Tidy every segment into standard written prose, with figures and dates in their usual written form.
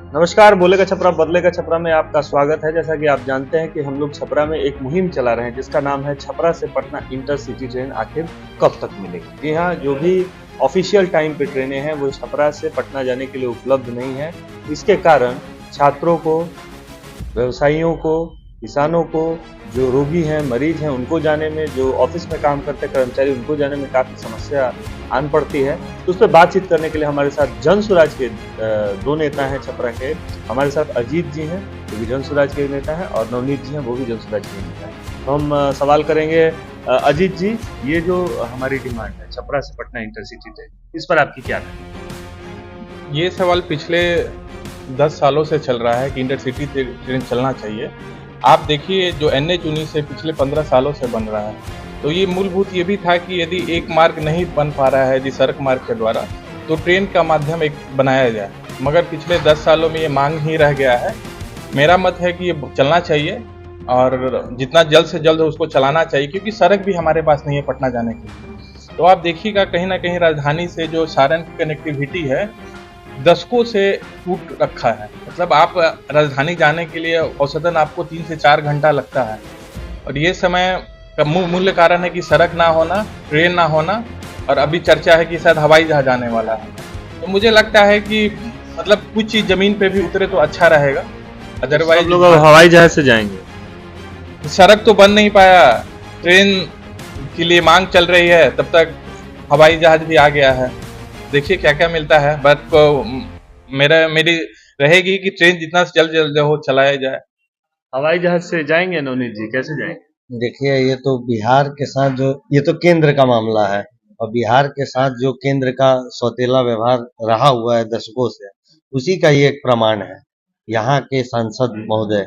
नमस्कार, बोलेगा छपरा बदलेगा छपरा में आपका स्वागत है। जैसा कि आप जानते हैं कि हम लोग छपरा में एक मुहिम चला रहे हैं जिसका नाम है छपरा से पटना इंटरसिटी ट्रेन आखिर कब तक मिलेगी। जी हाँ, जो भी ऑफिशियल टाइम पे ट्रेनें हैं वो छपरा से पटना जाने के लिए उपलब्ध नहीं है। इसके कारण छात्रों को, व्यवसायियों को, किसानों को, जो रोगी हैं, मरीज हैं, उनको जाने में, जो ऑफिस में काम करते कर्मचारी उनको जाने में काफ़ी समस्या आन पड़ती है। तो उस पर बातचीत करने के लिए हमारे साथ जन स्वराज के दो नेता हैं छपरा के। हमारे साथ अजीत जी हैं, जो भी जन स्वराज के नेता हैं, और नवनीत जी हैं, वो भी जन स्वराज के नेता हैं। तो हम सवाल करेंगे अजीत जी, ये जो हमारी डिमांड है छपरा से पटना इंटरसिटी ट्रेन, इस पर आपकी क्या राय है? ये सवाल पिछले 10 सालों से चल रहा है कि इंटरसिटी ट्रेन चलना चाहिए। आप देखिए जो NH-19 से पिछले 15 सालों से बन रहा है, तो ये मूलभूत ये भी था कि यदि एक मार्ग नहीं बन पा रहा है यदि सड़क मार्ग के द्वारा, तो ट्रेन का माध्यम एक बनाया जाए। मगर पिछले 10 सालों में ये मांग ही रह गया है। मेरा मत है कि ये चलना चाहिए और जितना जल्द से जल्द उसको चलाना चाहिए, क्योंकि सड़क भी हमारे पास नहीं है पटना जाने के लिए। तो आप देखिएगा कहीं ना कहीं राजधानी से जो सारण की कनेक्टिविटी है दशकों से टूट रखा है। मतलब आप राजधानी जाने के लिए औसतन आपको 3 से 4 घंटा लगता है, और ये समय का मूल्य कारण है कि सड़क ना होना, ट्रेन ना होना, और अभी चर्चा है कि शायद हवाई जहाज आने वाला है। तो मुझे लगता है कि मतलब कुछ चीज जमीन पे भी उतरे तो अच्छा रहेगा। अदरवाइज लोग हवाई जहाज से जाएंगे। सड़क तो बन नहीं पाया, ट्रेन के लिए मांग चल रही है, तब तक हवाई जहाज भी आ गया है। देखिए क्या क्या मिलता है। बट मेरी रहेगी कि ट्रेन जितना जल्द जल्द हो चलाया जाए। हवाई जहाज से जाएंगे नवनीत जी, कैसे जाएंगे? देखिए, ये तो बिहार के साथ जो ये तो केंद्र का मामला है, और बिहार के साथ जो केंद्र का सौतेला व्यवहार रहा हुआ है दशकों से, उसी का ये एक प्रमाण है। यहाँ के सांसद महोदय,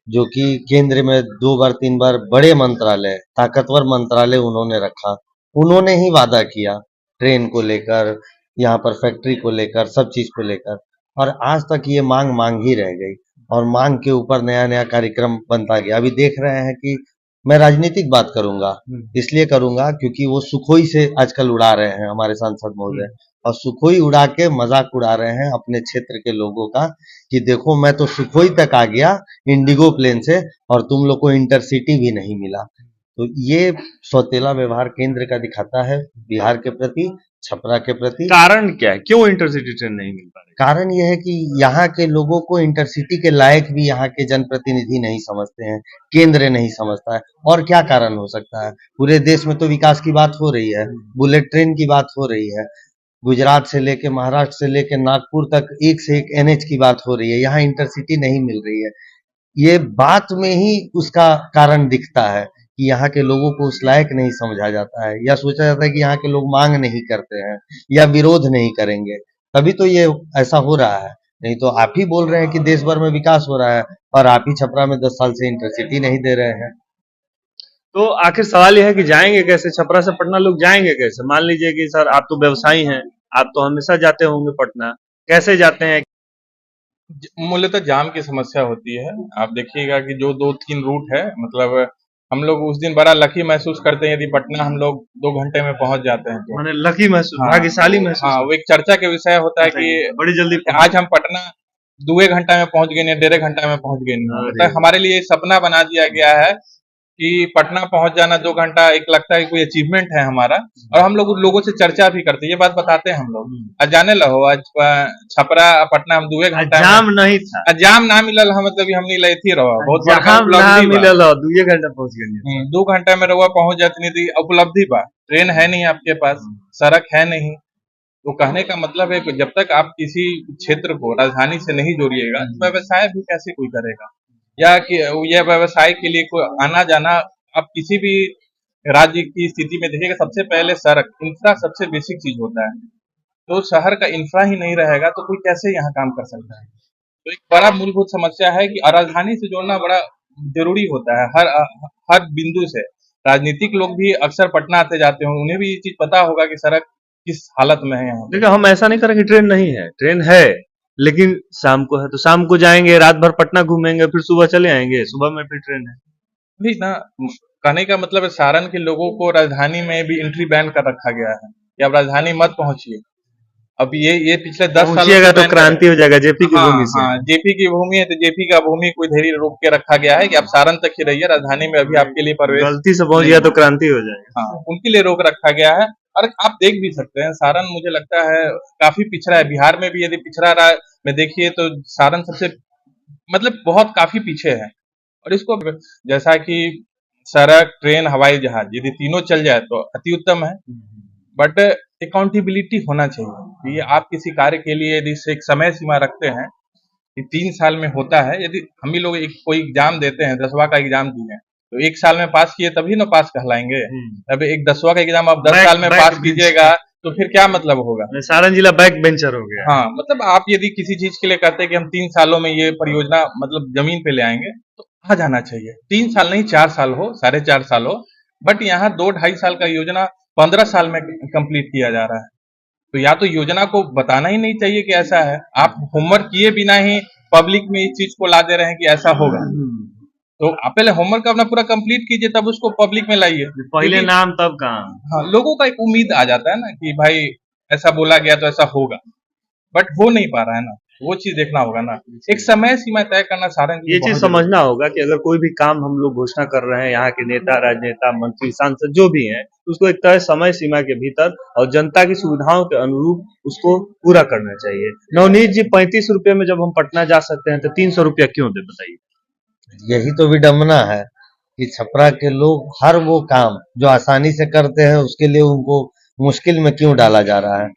जो कि केंद्र में 2 बार 3 बार बड़े मंत्रालय, ताकतवर मंत्रालय उन्होंने रखा, उन्होंने ही वादा किया ट्रेन को लेकर, यहाँ पर फैक्ट्री को लेकर, सब चीज को लेकर, और आज तक ये मांग मांग ही रह गई, और मांग के ऊपर नया नया कार्यक्रम बनता गया। अभी देख रहे हैं कि मैं राजनीतिक बात करूंगा, इसलिए करूंगा क्योंकि वो सुखोई से आजकल उड़ा रहे हैं हमारे सांसद महोदय, और सुखोई उड़ा के मजाक उड़ा रहे हैं अपने क्षेत्र के लोगों का कि देखो मैं तो सुखोई तक आ गया इंडिगो प्लेन से, और तुम लोग को इंटरसिटी भी नहीं मिला। तो ये सौतेला व्यवहार केंद्र का दिखाता है बिहार के प्रति, छपरा के प्रति। कारण क्या है, क्यों इंटरसिटी ट्रेन नहीं मिल पा रही? कारण यह है कि यहाँ के लोगों को इंटरसिटी के लायक भी यहाँ के जनप्रतिनिधि नहीं समझते हैं, केंद्र नहीं समझता है। और क्या कारण हो सकता है? पूरे देश में तो विकास की बात हो रही है, बुलेट ट्रेन की बात हो रही है, गुजरात से लेके महाराष्ट्र से लेके नागपुर तक एक से एक NH की बात हो रही है, यहाँ इंटरसिटी नहीं मिल रही है। ये बात में ही उसका कारण दिखता है कि यहाँ के लोगों को उस लायक नहीं समझा जाता है, या सोचा जाता है कि यहाँ के लोग मांग नहीं करते हैं या विरोध नहीं करेंगे, तभी तो ये ऐसा हो रहा है। नहीं तो आप ही बोल रहे हैं कि देश भर में विकास हो रहा है, और आप ही छपरा में 10 साल से इंटरसिटी नहीं दे रहे हैं। तो आखिर सवाल यह है कि जाएंगे कैसे? छपरा से पटना लोग जाएंगे कैसे? मान लीजिए कि सर आप तो व्यवसायी हैं, आप तो हमेशा जाते होंगे पटना, कैसे जाते हैं? मूलतः जाम की समस्या होती है। आप देखिएगा कि जो 2-3 रूट है, मतलब हम लोग उस दिन बड़ा लकी महसूस करते हैं यदि पटना हम लोग 2 घंटे में पहुंच जाते हैं तो। मैंने लकी महसूस, हाँ, भाग्यशाली महसूस हाँ, वो एक चर्चा के विषय होता है कि बड़ी जल्दी आज हम पटना 2 घंटा में पहुंच गए, नहीं 1.5 घंटा में पहुंच गए। अरे मतलब हमारे लिए सपना बना दिया गया है कि पटना पहुंच जाना 2 घंटा, एक लगता है कोई अचीवमेंट है हमारा, और हम लोग उन लोगों से चर्चा भी करते हैं, ये बात बताते हैं हम लोग। आज जाने लो, आज छपरा पटना हम 2 घंटा जाम नहीं था, जाम ना मिलल हम, मतलब हमने लेथी रहो बहुत बड़का जाम ना उपलब्धि बा। मिलल हो, 2 घंटा पहुंच गए। 2 घंटा में रहुआ पहुंच जाती थी, उपलब्धि बा। ट्रेन है नहीं आपके पास, सड़क है नहीं, तो कहने का मतलब है कि जब तक आप किसी क्षेत्र को राजधानी से नहीं जोड़िएगा, तो व्यवसाय भी कैसे कोई करेगा, या कि यह व्यवसाय के लिए कोई आना जाना। आप किसी भी राज्य की स्थिति में देखिएगा, सबसे पहले सड़क इंफ्रा सबसे बेसिक चीज होता है। तो शहर का इंफ्रा ही नहीं रहेगा तो कोई कैसे यहाँ काम कर सकता है। तो एक बड़ा मूलभूत समस्या है कि राजधानी से जोड़ना बड़ा जरूरी होता है हर बिंदु से। राजनीतिक लोग भी अक्सर पटना आते जाते हों, उन्हें भी ये चीज पता होगा कि सड़क किस हालत में है यहाँ। देखिए, हम ऐसा नहीं करें कि ट्रेन नहीं है, ट्रेन है, लेकिन शाम को है तो शाम को जाएंगे, रात भर पटना घूमेंगे, फिर सुबह चले आएंगे, सुबह में फिर ट्रेन है। वही ना, कहने का मतलब है सारण के लोगों को राजधानी में भी एंट्री बैन कर रखा गया है कि आप राजधानी मत पहुंचिए। अब ये पिछले 10 सालों पहुंचिएगा से तो बैन क्रांति हो जाएगा जेपी की हाँ भूमि से। हाँ, जेपी की भूमि है तो जेपी का भूमि कोई धैर्य रोक के रखा गया है कि आप सारण तक ही रहिए, राजधानी में अभी आपके लिए प्रवेश गलती से पहुंच नहीं गया है। तो क्रांति हो जाएगा। हाँ, उनके लिए रोक रखा गया है। और आप देख भी सकते हैं सारण मुझे लगता है काफी पिछड़ा है, बिहार में भी यदि पिछड़ा रहा में देखिए तो सारण सबसे मतलब बहुत काफी पीछे है। और इसको जैसा कि सड़क, ट्रेन, हवाई जहाज यदि तीनों चल जाए तो अति उत्तम है, बट अकाउंटेबिलिटी होना चाहिए। ये आप किसी कार्य के लिए यदि से एक समय सीमा रखते हैं कि 3 साल में होता है, यदि हम ही लोग एक कोई एग्जाम देते हैं, 10वां का एग्जाम दिए तो 1 साल में पास किए तभी ना पास कहलाएंगे। अब एक 10वां का एग्जाम आप 10 साल में पास कीजिएगा तो फिर क्या मतलब होगा। सारण जिला बैक बेंचर हो गया। हाँ, मतलब आप यदि किसी चीज के लिए कहते हैं कि हम 3 सालों में ये परियोजना मतलब जमीन पे ले आएंगे तो आ जाना चाहिए। 3 साल नहीं 4 साल हो, 4.5 साल हो, बट यहाँ 2-2.5 साल का योजना 15 साल में कंप्लीट किया जा रहा है। तो या तो योजना को बताना ही नहीं चाहिए कि ऐसा है, आप होमवर्क किए बिना ही पब्लिक में इस चीज को ला दे रहे हैं कि ऐसा होगा। तो आप पहले होमवर्क अपना पूरा कंप्लीट कीजिए तब उसको पब्लिक में लाइए। पहले नाम तब काम। हाँ, लोगों का एक उम्मीद आ जाता है ना कि भाई ऐसा बोला गया तो ऐसा होगा, बट हो नहीं पा रहा है ना, वो चीज देखना होगा ना, एक समय सीमा तय करना सारण ये चीज समझना होगा कि अगर कोई भी काम हम लोग घोषणा कर रहे हैं, यहाँ के नेता, राजनेता, मंत्री, सांसद जो भी हैं, उसको एक तय समय सीमा के भीतर और जनता की सुविधाओं के अनुरूप उसको पूरा करना चाहिए। नवनीत जी, 35 रुपए में जब हम पटना जा सकते हैं तो 300 रुपया क्यों दे, बताइए। यही तो विडम्बना है कि छपरा के लोग हर वो काम जो आसानी से करते हैं उसके लिए उनको मुश्किल में क्यों डाला जा रहा है।